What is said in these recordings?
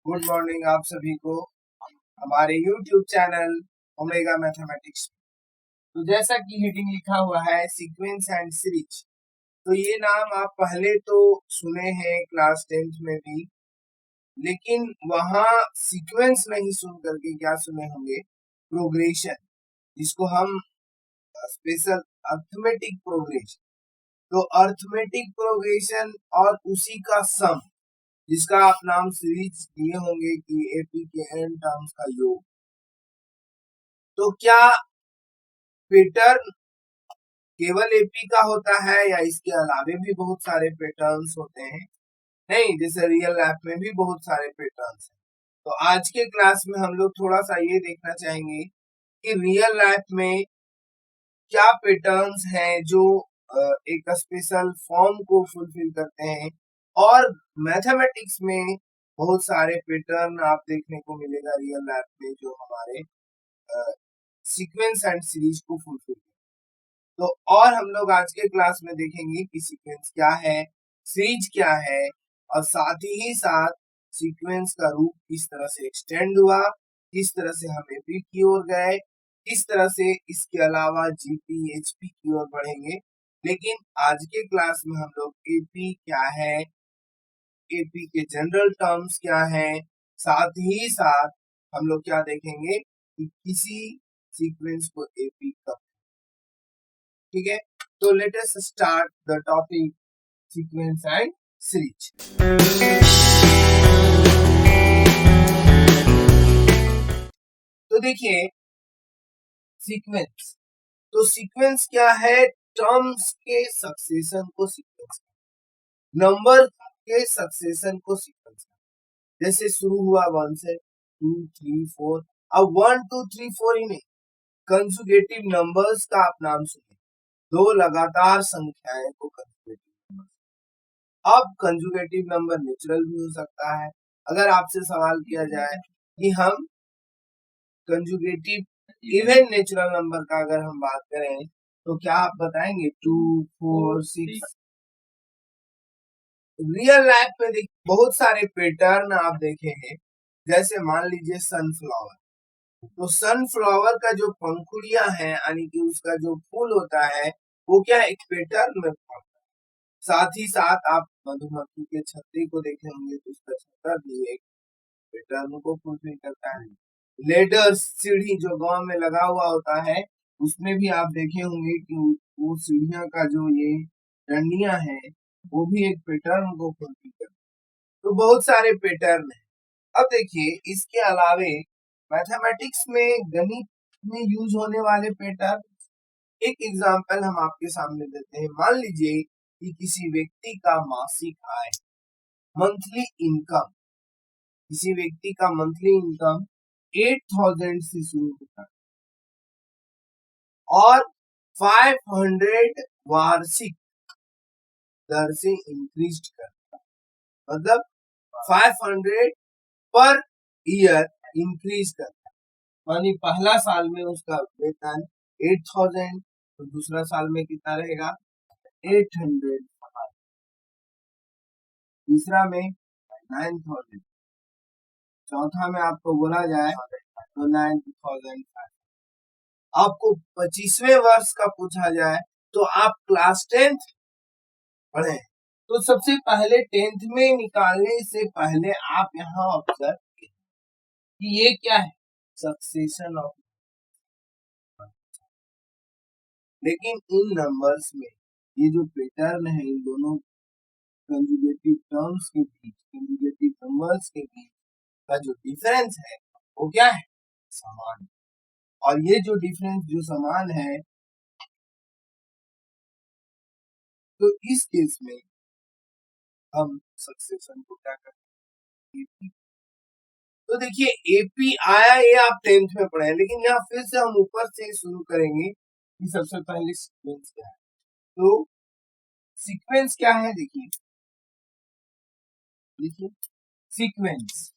Good morning आप सभी को हमारे YouTube चैनल ओमेगा मैथमेटिक्स। तो जैसा कि हेडिंग लिखा हुआ है सीक्वेंस एंड सीरीज, तो ये नाम आप पहले तो सुने हैं क्लास 10th में भी, लेकिन वहाँ सीक्वेंस नहीं सुन करके क्या सुने होंगे, प्रोग्रेशन, जिसको हम स्पेशल अर्थमेटिक प्रोग्रेशन। तो अर्थमेटिक प्रोग्रेशन और उसी का सम, जिसका आप नाम सीरीज दिए होंगे कि एपी के एन टर्म्स का योग। तो क्या पैटर्न केवल एपी का होता है या इसके अलावे भी बहुत सारे पैटर्न्स होते हैं? नहीं, जैसे रियल लाइफ में भी बहुत सारे पैटर्न्स हैं। तो आज के क्लास में हम लोग थोड़ा सा ये देखना चाहेंगे कि रियल लाइफ में क्या पैटर्न्स हैं जो एक स्पेशल फॉर्म को फुलफिल करते हैं, और मैथमेटिक्स में बहुत सारे पैटर्न आप देखने को मिलेगा रियल लाइफ में जो हमारे सीक्वेंस एंड सीरीज को फुलफिल। तो और हम लोग आज के क्लास में देखेंगे कि सीक्वेंस क्या है, सीरीज क्या है, और साथ ही साथ सीक्वेंस का रूप किस तरह से एक्सटेंड हुआ, किस तरह से हम एपी की ओर गए, किस तरह से इसके अलावा जीपी एचपी की ओर बढ़ेंगे। लेकिन आज के क्लास में हम लोग एपी क्या है, एपी के जनरल टर्म्स क्या है, साथ ही साथ हम लोग क्या देखेंगे कि किसी सीक्वेंस को एपी कब। ठीक है, तो let us start the topic sequence and series. तो देखिए सीक्वेंस, तो सीक्वेंस क्या है? टर्म्स के सक्सेशन को सीक्वेंस, नंबर के सक्सेशन को सीक्वेंस। जैसे शुरू हुआ 1 से 2 3 4, अब 1 2 3 4 ही नहीं, कंजुगेटिव नंबर्स का आप नाम सुनिए, दो लगातार संख्याएं को कंजुगेटिव नंबर। अब कंजुगेटिव नंबर नेचुरल भी हो सकता है। अगर आपसे सवाल किया जाए कि हम कंजुगेटिव इवन नेचुरल नंबर का अगर हम बात करें तो क्या आप बताएंगे? 2 4 6। रियल लाइफ में देखिए बहुत सारे पैटर्न आप देखेंगे, जैसे मान लीजिए सनफ्लावर। तो सनफ्लावर का जो पंखुड़ियां हैं, यानी कि उसका जो फूल होता है, वो क्या एक पैटर्न में पड़ता है। साथ ही साथ आप मधुमक्खी के छत्ते को देखे होंगे, तो उसका छत्ता भी एक पैटर्न को फुलफिल करता है। लेडर सीढ़ी जो गांव में लगा हुआ होता है, उसमें भी आप देखे होंगे कि वो सीढ़ियां का जो ये डंडियां हैं, वो भी एक पैटर्न को फुलफिल करता है। तो बहुत सारे पैटर्न है। अब देखिए इसके अलावे मैथमेटिक्स में गणित में यूज होने वाले पैटर्न, एक एग्जांपल हम आपके सामने देते हैं। मान लीजिए कि किसी व्यक्ति का मासिक आय, मंथली इनकम, किसी व्यक्ति का मंथली इनकम 8000 से शुरू होता है और 500 वार्षिक दर से इंक्रीज करता है, मतलब 500 पर ईयर इंक्रीज करता है। यानी पहला साल में उसका वेतन 8000, तो दूसरा साल में कितना रहेगा? 800, तीसरा में 9000, चौथा में आपको बोला जाए तो 9000। आपको 25वें वर्ष का पूछा जाए तो आप क्लास 10th पढ़े, तो सबसे पहले 10th में निकालने से पहले आप यहाँ ऑब्जर्व कि ये क्या है, सक्सेशन ऑफ। लेकिन इन नंबर्स में ये जो पैटर्न है, इन दोनों कंजुगेटिव टर्म्स के बीच, कंजुगेटिव नंबर्स के बीच का जो डिफरेंस है, वो क्या है? समान। और ये जो डिफरेंस जो समान है, तो इस केस में हम सक्सेशन को क्या करते हैं? तो देखिए एपी आया, ये आप 10th में पढ़े, लेकिन यहाँ फिर से हम ऊपर से शुरू करेंगे कि सबसे पहले सीक्वेंस क्या है। तो सीक्वेंस क्या है? देखिए देखिए सीक्वेंस,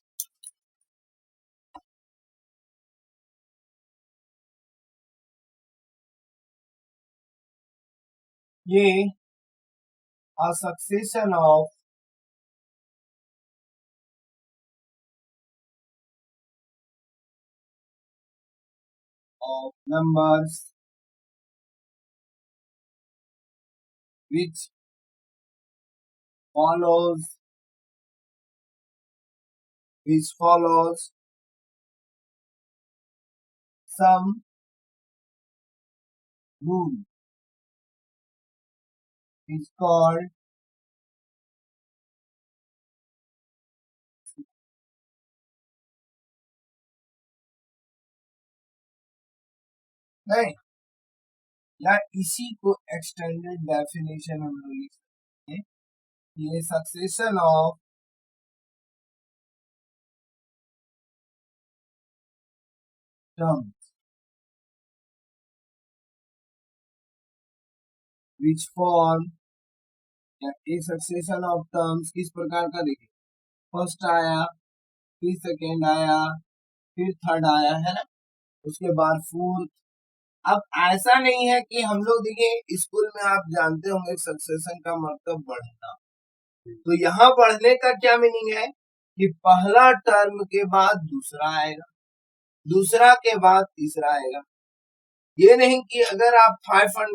ये a succession of of numbers which follows some rule is called नहीं या इसी को एक्सटेंडेड डेफिनेशन हम लोग लिख सकते हैं। ये succession of term which form ये सक्सेशन ऑफ टर्म्स किस प्रकार का देखिए, फर्स्ट आया, फिर सेकेंड आया, फिर थर्ड आया, है ना, उसके बाद फोर्थ। अब ऐसा नहीं है कि हम लोग देखिए स्कूल में आप जानते होंगे सक्सेशन का मतलब बढ़ना, तो यहाँ बढ़ने का क्या मीनिंग है कि पहला टर्म के बाद दूसरा आएगा, दूसरा के बाद तीसरा आएगा। ये नहीं कि अगर आप 500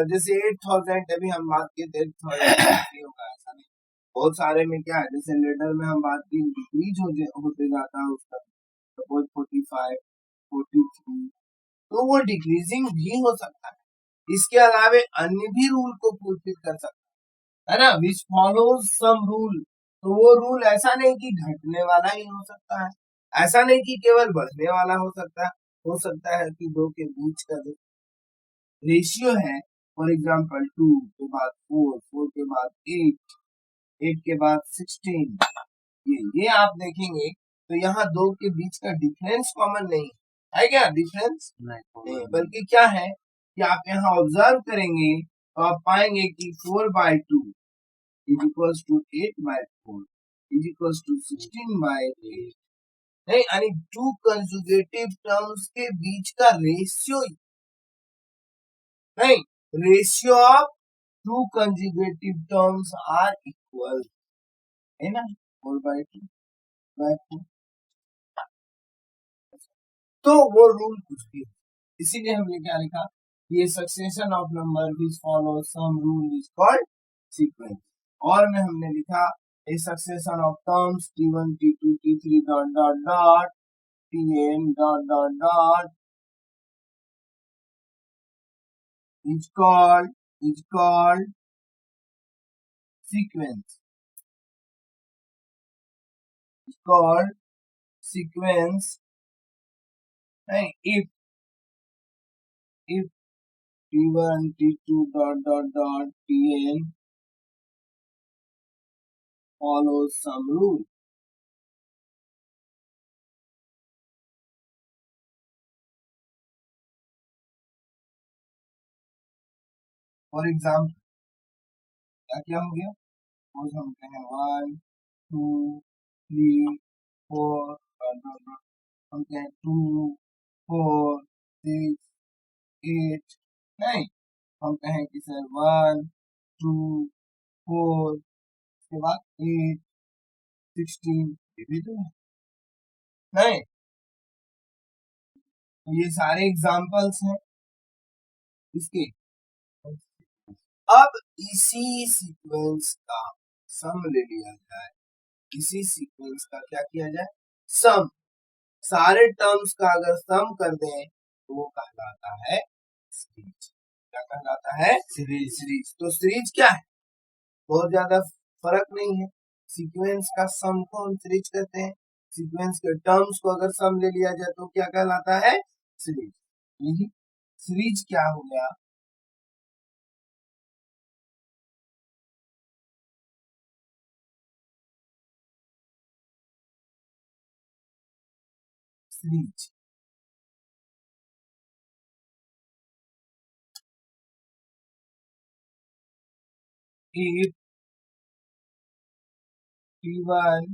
जैसे 8000 अभी हम बात किए थे 8000 होगा, ऐसा नहीं। बहुत सारे में क्या है, जैसे लेटर में हम बात की डिक्रीज होते जाता है उसका, सपोज 45 43, तो वो डिक्रीजिंग भी हो सकता है। इसके अलावे अन्य भी रूल को फुलफिल कर सकता है ना, विच फॉलोज सम रूल। तो वो रूल ऐसा नहीं कि घटने वाला ही हो सकता है, ऐसा नहीं कि केवल बढ़ने वाला हो सकता है कि दो के बीच का जो रेशियो है, फॉर एग्जाम्पल 2 के बाद 4, 4 के बाद 8, 8 के बाद 16, ये आप देखेंगे तो यहाँ दो के बीच का डिफरेंस कॉमन नहीं है क्या, डिफरेंस नहीं, बल्कि क्या है कि आप यहाँ ऑब्जर्व करेंगे तो आप पाएंगे कि 4/2 is equals to 8/4 is equals to 16/8, नहीं, यानी टू कंजुगेटिव टर्म्स के बीच का रेशियो, नहीं, ratio of two conjugative terms are equal, है ना, 4/2/4, तो वो रूल कुछ भी है। इसीलिए हमने क्या लिखा, ये succession of number which follow some rule is called sequence. और में हमने लिखा a succession of terms t1 t2 t3 dot dot dot tn dot dot dot is called sequence, is called sequence, नहीं, if t1 t2 dot dot dot tn follows some rule। For example क्या क्या हो गया, हम कहें 1 2 3 4 हम कहें 2 4 6 8, नहीं, हम कहें कि सर 1 2 4 उसके बाद 8 16, ये भी तो है, नहीं, तो ये सारे एग्जाम्पल्स हैं इसके। अब इसी सीक्वेंस का सम ले लिया जाए, इसी सीक्वेंस का क्या किया जाए, सम, सारे टर्म्स का अगर सम कर दें तो वो कहलाता है सीरीज। क्या कहलाता है, सीरीज। तो सीरीज क्या है, बहुत ज्यादा फर्क नहीं है, सीक्वेंस का सम को हम सीरीज कहते हैं, सीक्वेंस के टर्म्स को अगर सम ले लिया जाए तो क्या कहलाता है, सीरीज। यही सीरीज क्या हो गया, series. if t1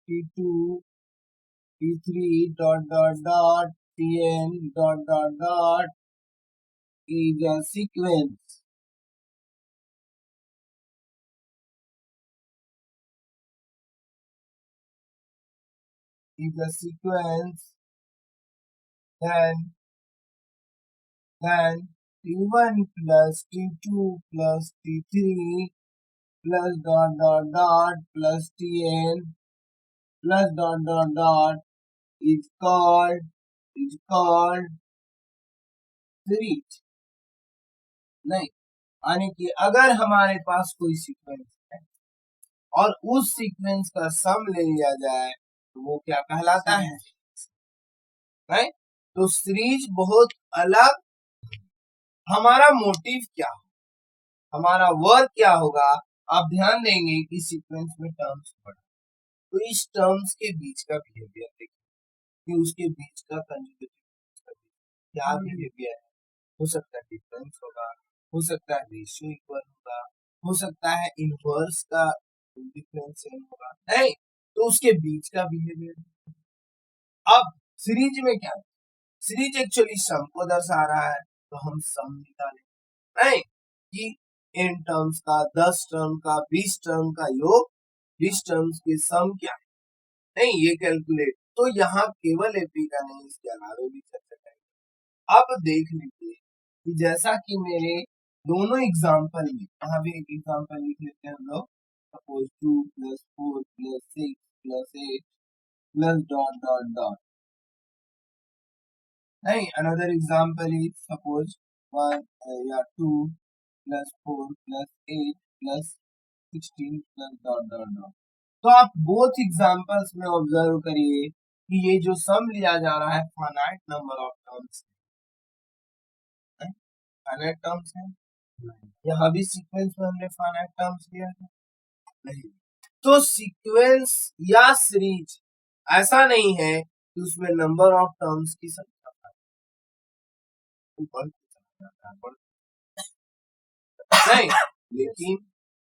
t2 t3 dot dot dot tn dot dot dot is a sequence, then then T1 plus T2 plus T3 plus dot dot dot plus Tn plus dot dot dot is called series. नहीं, यानी कि अगर हमारे पास कोई sequence है और उस sequence का सम ले लिया जाए तो वो क्या कहलाता है, राइट। तो सीरीज बहुत अलग। हमारा मोटिव क्या, हमारा वर्क क्या होगा, आप ध्यान देंगे कि सीक्वेंस में टर्म्स पढ़ा तो इस टर्म्स के बीच का बिहेवियर देखिए कि उसके बीच का कंजुगेटिव क्या बिहेवियर है। हो सकता है डिफरेंस होगा, हो सकता है रेशियो इक्वल होगा, हो सकता है इनवर्स का डिफरेंस सेम होगा, नहीं तो उसके बीच का बिहेवियर। अब सीरीज में क्या है, सीरीज एक्चुअली सम को दर्शा रहा है तो हम सम निकालें, नहीं कि n टर्म्स का 10 टर्म का 20 टर्म का योग 20 टर्म्स के सम क्या है, नहीं ये कैलकुलेट। तो यहाँ केवल एपी का नहीं, इसके अलावा भी चर्चा करेंगे। अब देख लीजिए कि जैसा कि मेरे दोनों एग्जाम्पल में, यहाँ भी एक एग्जाम्पल लिख लेते हैं हम लोग, suppose 2 plus 4 plus 6 plus 8 plus dot dot dot, नहीं अनदर एग्जाम्पल इज सपोज 1 या 2 plus 4 plus 8 plus 16 plus dot dot dot. तो आप बोथ एग्जाम्पल्स में ऑब्जर्व करिए कि ये जो सम लिया जा रहा है finite number of terms, finite terms है। यहाँ भी सीक्वेंस में हमने फाइनाइट टर्म्स लिया है, नहीं। तो सीक्वेंस या सीरीज ऐसा नहीं है कि उसमें नंबर ऑफ टर्म्स की संख्या ऊपर नहीं, लेकिन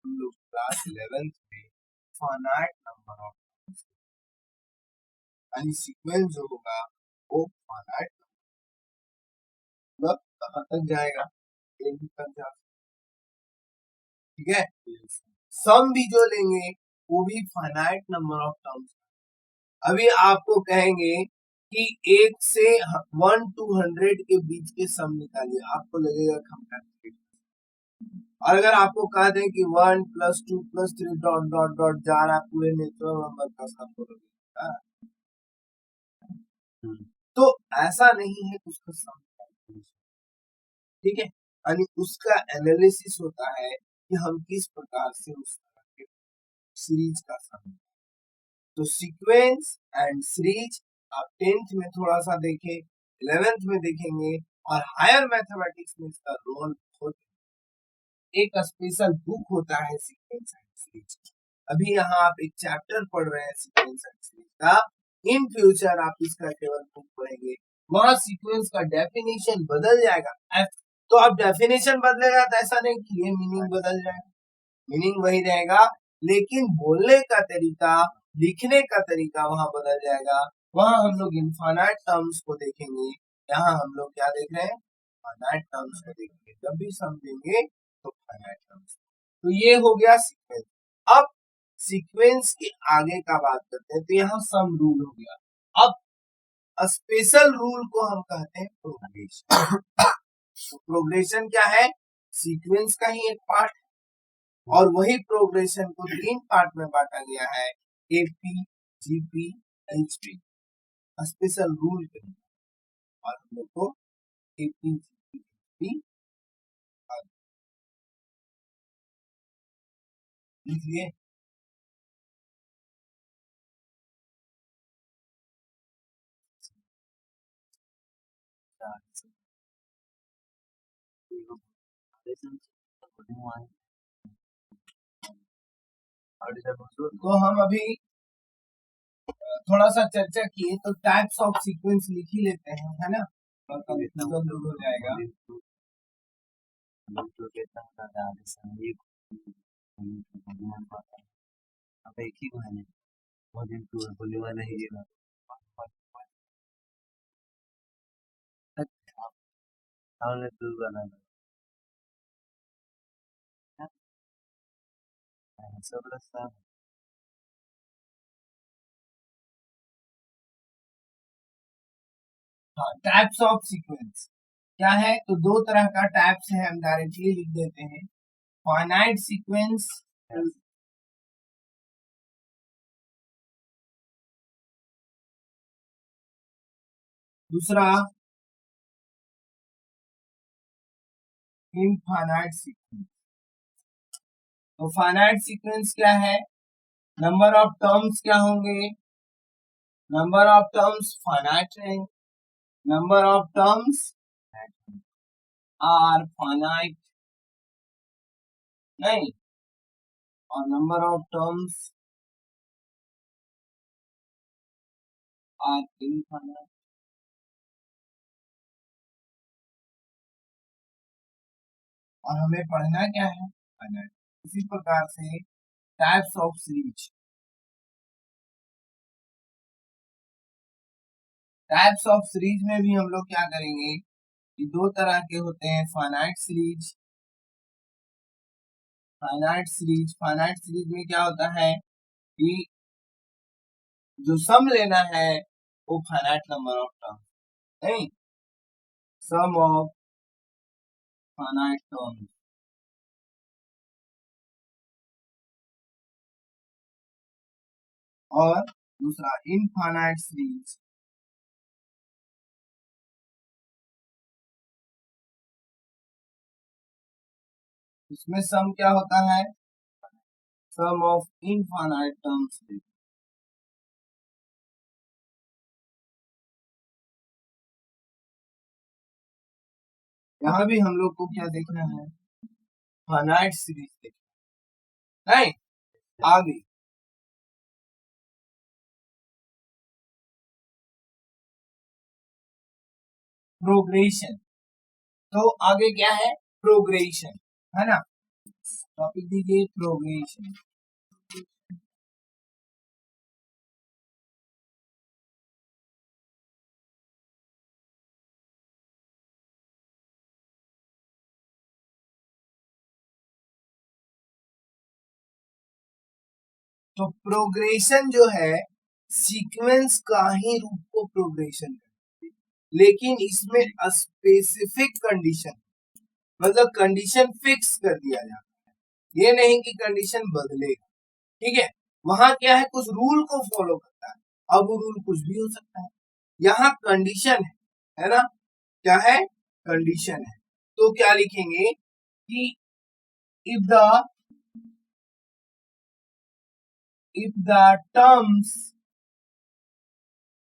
हम लोग क्लास 11th में फाइनाइट नंबर ऑफ टर्म्स यानी सीक्वेंस जो होगा वो फाइनाइट मतलब कहाँ तक जाएगा, एंड तक जा, ठीक है। सम भी जो लेंगे वो भी फाइनाइट नंबर ऑफ टर्म्स। अभी आपको कहेंगे कि 1 से 1 to 100 के बीच के सम निकालिए, आपको लगेगा हम कैलकुलेट। और अगर आपको कह दें कि 1 plus 2 plus 3 dot dot dot जा रहा है पूरे नेचुरल नंबर का सम बोलोगे, तो ऐसा नहीं है उसका सम, ठीक है। यानी उसका एनालिसिस होता है कि हम किस प्रकार से उस सीरीज का सम। तो सीक्वेंस एंड सीरीज आप 10th में थोड़ा सा देखें, 11th में देखेंगे, और हायर मैथमेटिक्स में इसका रोल बहुत, एक स्पेशल बुक होता है सीक्वेंस एंड सीरीज। अभी यहाँ आप एक चैप्टर पढ़ रहे हैं सीक्वेंस एंड सीरीज का, इन फ्यूचर आप इसका केवल बुक पढ़ेंगे, वहां सीक्वेंस का डेफिनेशन बदल जाएगा। तो अब डेफिनेशन बदलेगा तो ऐसा नहीं कि ये मीनिंग बदल जाएगा, मीनिंग वही रहेगा, लेकिन बोलने का तरीका, लिखने का तरीका वहां बदल जाएगा। वहां हम लोग इनफाइनाइट टर्म्स को देखेंगे, यहाँ हम लोग क्या देख रहे हैं, फाइनाइट टर्म्स को देखेंगे। जब भी समझेंगे तो फाइनाइट टर्म्स। तो ये हो गया सीक्वेंस। अब सीक्वेंस के आगे का बात करते हैं, तो यहाँ सम रूल हो गया। अब स्पेशल रूल को हम कहते हैं प्रोग्रेशन। तो प्रोग्रेशन क्या है, सीक्वेंस का ही एक पार्ट, और वही प्रोग्रेशन को 3 पार्ट में बांटा गया है, AP GP HP, special rule के, और हम लोग को एपी जीपी इसलिए तो हम अभी थोड़ा सा चर्चा किए, तो टाइप्स ऑफ सीक्वेंस लिख ही लेते हैं, है ना, और कंफ्यूजन दूर हो जाएगा। अब एक ही महीने बहुत दिन बोलने वाला है ये हमने दूर बना सब रास्ता। हाँ, टाइप्स ऑफ सीक्वेंस क्या है, तो दो तरह का टाइप्स है, हम डायरेक्टली लिख देते हैं। फाइनाइट सीक्वेंस, दूसरा इनफाइनाइट सीक्वेंस। तो फाइनाइट सीक्वेंस क्या है, नंबर ऑफ टर्म्स क्या होंगे, नंबर ऑफ टर्म्स फाइनाइट रहेंगे, number of terms are finite नहीं, और number of terms are infinite. और हमें पढ़ना क्या है, फाइनाइट। इसी प्रकार से types of series, types of series में भी हम लोग क्या करेंगे कि दो तरह के होते हैं, finite series, finite series. Finite series में क्या होता है कि जो सम लेना है वो फाइनाइट नंबर ऑफ टर्म, नहीं, सम ऑफ फाइनाइट टर्म। और दूसरा इनफाइनाइट सीरीज, इसमें सम क्या होता है, सम ऑफ इनफाइनाइट टर्म्स। यहाँ भी हम लोग को क्या देखना है, फाइनाइट सीरीज देखना, नहीं, आगे प्रोग्रेशन। तो आगे क्या है, प्रोग्रेशन, है ना, टॉपिक दीजिए प्रोग्रेशन। तो प्रोग्रेशन जो है सीक्वेंस का ही रूप को प्रोग्रेशन, लेकिन इसमें स्पेसिफिक कंडीशन, मतलब कंडीशन फिक्स कर दिया जाता है, ये नहीं कि कंडीशन बदलेगा, ठीक है। वहां क्या है, कुछ रूल को फॉलो करता है, अब वो रूल कुछ भी हो सकता है। यहाँ कंडीशन है ना, क्या है, कंडीशन है। तो क्या लिखेंगे कि if the terms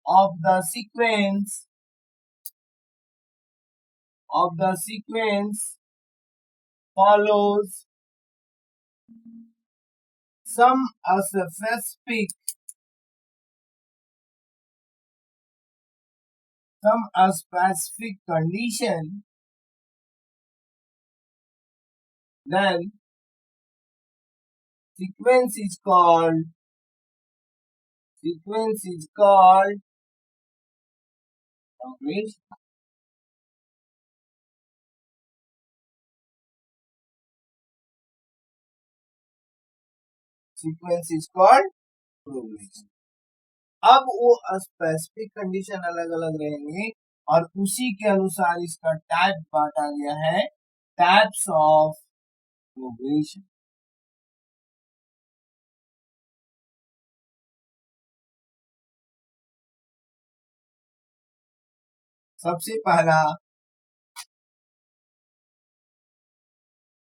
of the sequence follows some specific condition, then sequence is called progression. Sequence is called progression. अब वो स्पेसिफिक कंडीशन अलग अलग रहेंगे और उसी के अनुसार इसका टाइप बांटा गया है, टाइप्स ऑफ प्रोग्रेशन। सबसे पहला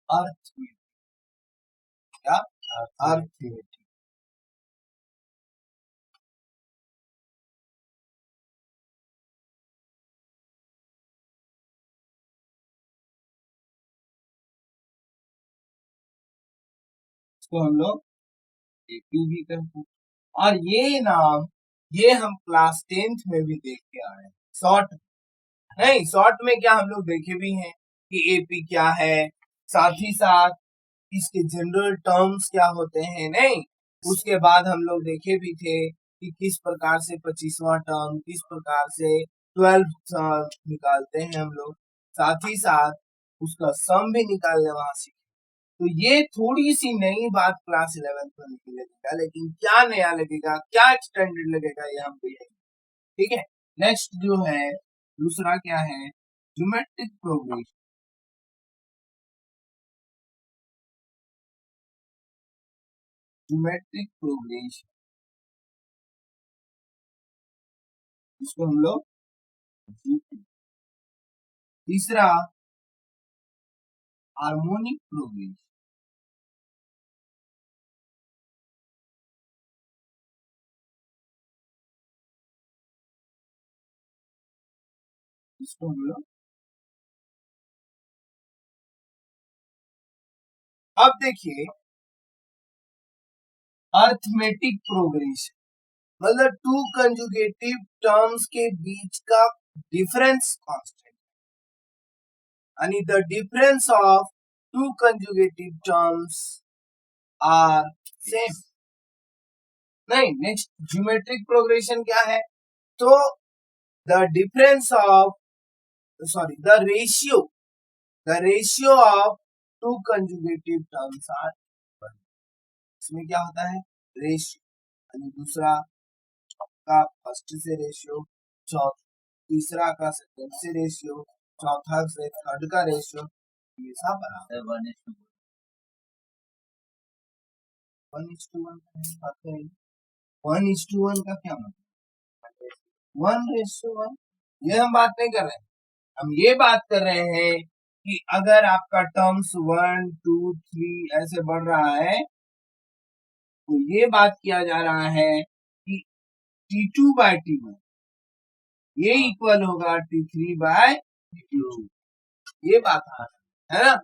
अर्थमेटिक, क्या, अर्थमेटिक। इसको हम लोग एपी भी कहते हैं, और ये नाम ये हम क्लास 10th में भी देख के आए, शॉर्ट नहीं, शॉर्ट में क्या हम लोग देखे भी हैं कि एपी क्या है, साथ ही साथ इसके जनरल टर्म्स क्या होते हैं, नहीं, उसके बाद हम लोग देखे भी थे कि किस प्रकार से 25वां टर्म, किस प्रकार से 12 निकालते हैं हम लोग, साथ ही साथ उसका सम भी निकालने वहां सीखे। तो ये थोड़ी सी नई बात क्लास 11th में लगेगा, लेकिन क्या नया लगेगा, क्या स्टैंडर्ड लगेगा, ये हम देखेंगे, ठीक है। नेक्स्ट जो है दूसरा क्या है, ज्योमेट्रिक प्रोग्रेशन, ज्योमेट्रिक प्रोग्रेशन इसको हम लोग GP। तीसरा हार्मोनिक प्रोग्रेशन, इसको हम लोग। अब देखिए अर्थमेटिक प्रोग्रेशन, मतलब टू कंजुगेटिव टर्म्स के बीच का डिफरेंस कांस्टेंट, यानी the difference of two conjugative terms are same. नहीं, नेक्स्ट ज्योमेट्रिक प्रोग्रेशन क्या है? तो the difference of the ratio of two conjugative terms are, इसमें क्या होता है? रेशियो, यानी दूसरा का फर्स्ट से रेशियो, तीसरा का सेकंड से रेशियो, चौथा से थर्ड का रेशियो हमेशा बराबर 1:1। 1:1 का क्या मतलब? 1:1। ये हम बात नहीं कर रहे हैं, हम ये बात कर रहे हैं कि अगर आपका टर्म्स 1 2 3 ऐसे बढ़ रहा है तो ये बात किया जा रहा है कि T2/T1 ये इक्वल होगा T3/T2, ये बात है ना।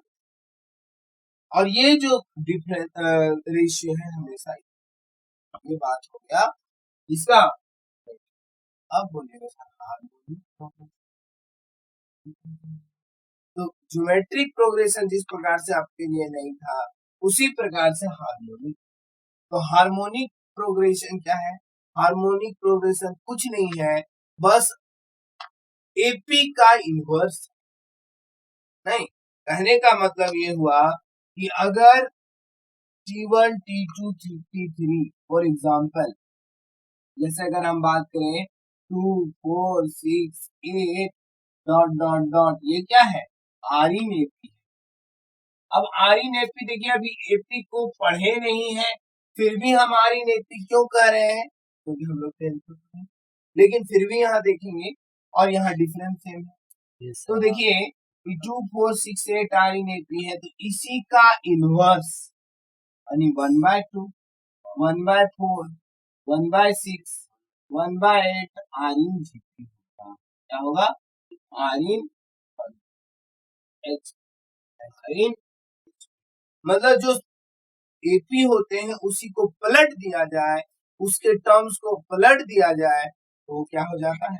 और ये जो डिफरेंस रेशियो है हमेशा, ये बात हो गया इसका। अब बोलिएगा हार्मोनिक, तो ज्योमेट्रिक प्रोग्रेशन जिस प्रकार से आपके लिए नहीं था उसी प्रकार से हार्मोनिक। तो हार्मोनिक प्रोग्रेशन क्या है? हार्मोनिक प्रोग्रेशन कुछ नहीं है, बस एपी का इन्वर्स। नहीं, कहने का मतलब ये हुआ कि अगर T1 T2 T3 for example, जैसे अगर हम बात करें 2 4 6 8 डॉट डॉट डॉट, ये क्या है? Are in AP. अब आर इन एपी देखिए, अभी एपी को पढ़े नहीं है फिर भी हम आर इन एपी क्यों कह रहे हैं? क्योंकि हम लोग टेंथ में, लेकिन फिर भी यहाँ देखेंगे और यहाँ डिफरेंस सेम है। तो देखिए 2 4 6 8 आर इन एपी है, तो इसी का इनवर्स यानी 1/2 1/4 1/6 1/8 आर इन जीपी होगा। क्या होगा? Are in H, are in, मतलब जो एपी होते हैं उसी को पलट दिया जाए, उसके टर्म्स को पलट दिया जाए तो क्या हो जाता है?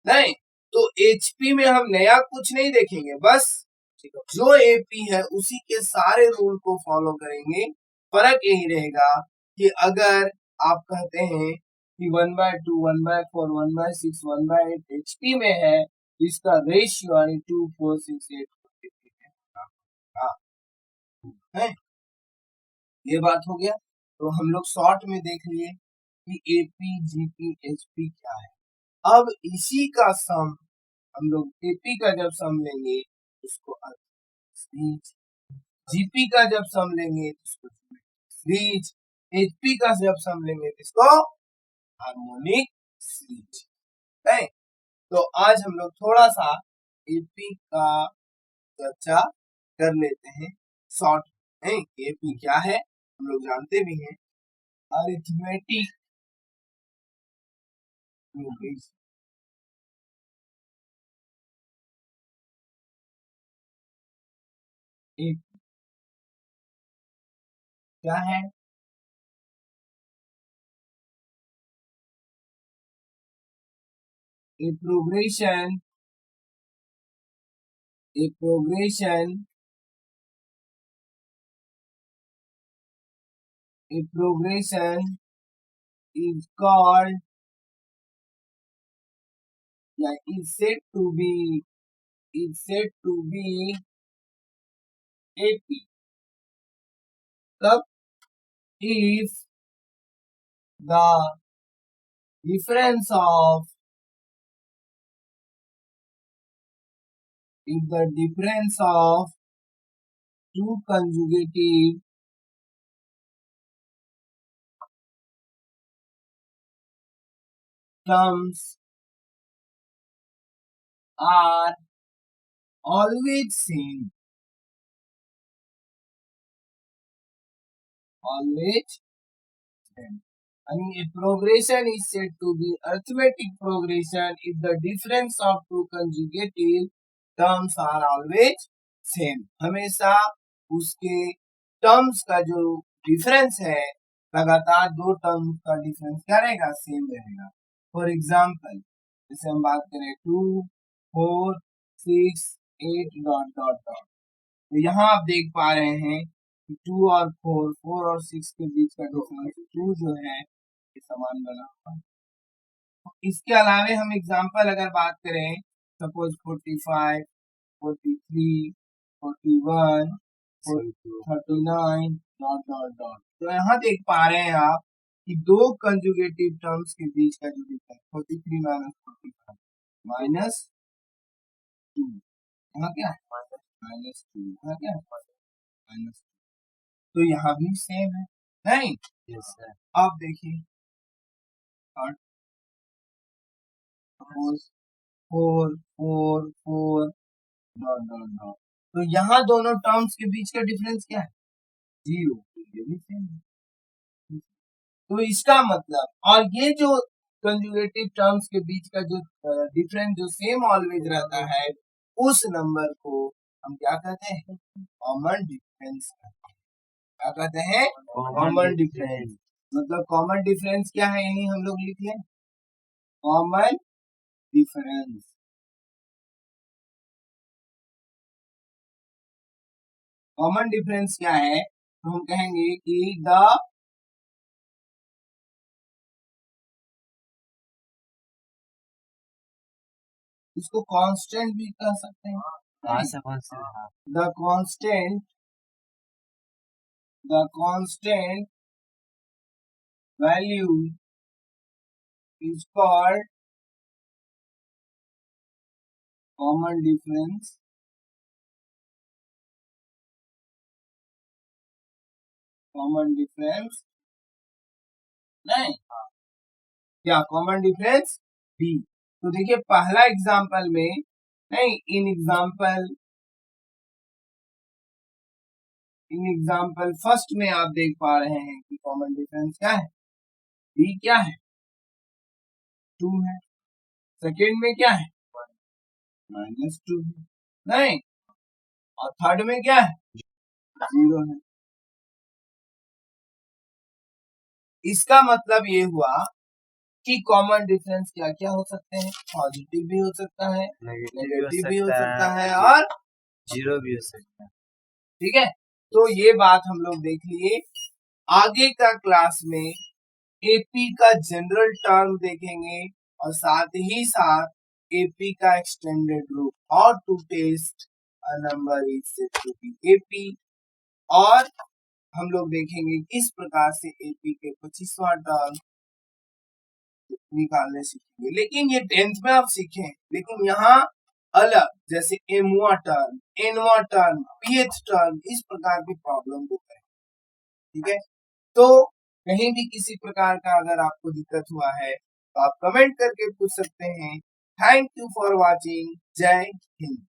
नहीं, तो एचपी में हम नया कुछ नहीं देखेंगे, बस जो एपी है उसी के सारे रूल को फॉलो करेंगे। फर्क यही रहेगा कि अगर आप कहते हैं कि 1/2 1/4 1/6 1/8 एचपी में है, इसका रेशियो यानी 2 4 6 8 है। ये बात हो गया। तो हम लोग शॉर्ट में देख लिए कि एपी जीपी एचपी क्या है। अब इसी का सम हम लोग एपी का जब सम लेंगे उसको सीरीज, जीपी का जब सम लेंगे उसको सीरीज, एचपी का जब सम लेंगे इसको हार्मोनिक सीरीज है। तो आज हम लोग थोड़ा सा एपी का चर्चा कर लेते हैं शॉर्ट में। एपी क्या है हम लोग जानते भी हैं, अरिथमेटिक प्रोग्रेशन। क्या है? a progression, a progression, a progression is called, yeah, is said to be AP. तब if the difference of if the difference of two conjugative terms are always same. Always same. And a progression is said to be arithmetic progression if the difference of two conjugative terms are always same. हमेशा उसके terms का जो difference है लगातार दो terms का difference क्या रहेगा, सेम रहेगा. फॉर एग्जाम्पल जैसे हम बात करें 2, 4, 6, 8 डॉट डॉट डॉट, तो यहाँ आप देख पा रहे हैं कि 2 और 4, 4 और 6 के बीच का डिफरेंस 2 जो है ये समान बना हुआ है. इसके अलावा हम एग्जाम्पल अगर बात करें सपोज 45, 43, 41, 39 डॉट डॉट डॉट, तो यहाँ देख पा रहे हैं आप कि दो कंजुगेटिव टर्म्स के बीच का जो डिफरेंस 43 माइनस 45 माइनस 2, यहाँ क्या है -2, यहाँ क्या है -2, तो यहाँ भी सेम है नहीं. yes, आप देखिए 4 4 4 डॉट डॉट डॉट, तो यहाँ दोनों टर्म्स के बीच का डिफरेंस क्या है, 0, ये भी सेम है. तो इसका मतलब, और ये जो कंजुगेटिव टर्म्स के बीच का जो डिफरेंस जो सेम ऑलवेज रहता है उस नंबर को हम क्या कहते हैं, कॉमन डिफरेंस. क्या कहते हैं, कॉमन डिफरेंस. मतलब कॉमन डिफरेंस क्या है, यही हम लोग लिख लें, कॉमन डिफरेंस. कॉमन डिफरेंस क्या है, तो हम कहेंगे कि द इसको कांस्टेंट भी कह सकते हैं. The constant value is called common difference. Common difference नहीं, क्या कॉमन डिफरेंस बी. तो देखिए पहला एग्जांपल में नहीं, इन एग्जांपल फर्स्ट में आप देख पा रहे हैं कि कॉमन डिफरेंस क्या है, बी क्या है, 2 है. सेकेंड में क्या है, -2 है नहीं, और थर्ड में क्या है, 0 है. इसका मतलब ये हुआ कि कॉमन डिफरेंस क्या क्या हो सकते हैं, पॉजिटिव भी हो सकता है, नेगेटिव भी हो सकता है और 0 भी हो सकता है. ठीक है, तो ये बात हम लोग देख लिए. आगे का क्लास में एपी का जनरल टर्म देखेंगे और साथ ही साथ एपी का एक्सटेंडेड रूप, और to test a number is said to be AP. और हम लोग देखेंगे किस प्रकार से एपी के 25वां टर्म निकालने सीखेंगे. लेकिन ये 10th में आप सीखे, लेकिन यहाँ अलग, जैसे एमवा टर्म, एनवा टर्म, पीएच टर्म, इस प्रकार की प्रॉब्लम को करें. ठीक है, तो कहीं भी किसी प्रकार का अगर आपको दिक्कत हुआ है तो आप कमेंट करके पूछ सकते हैं. Thank you for watching. जय हिंद.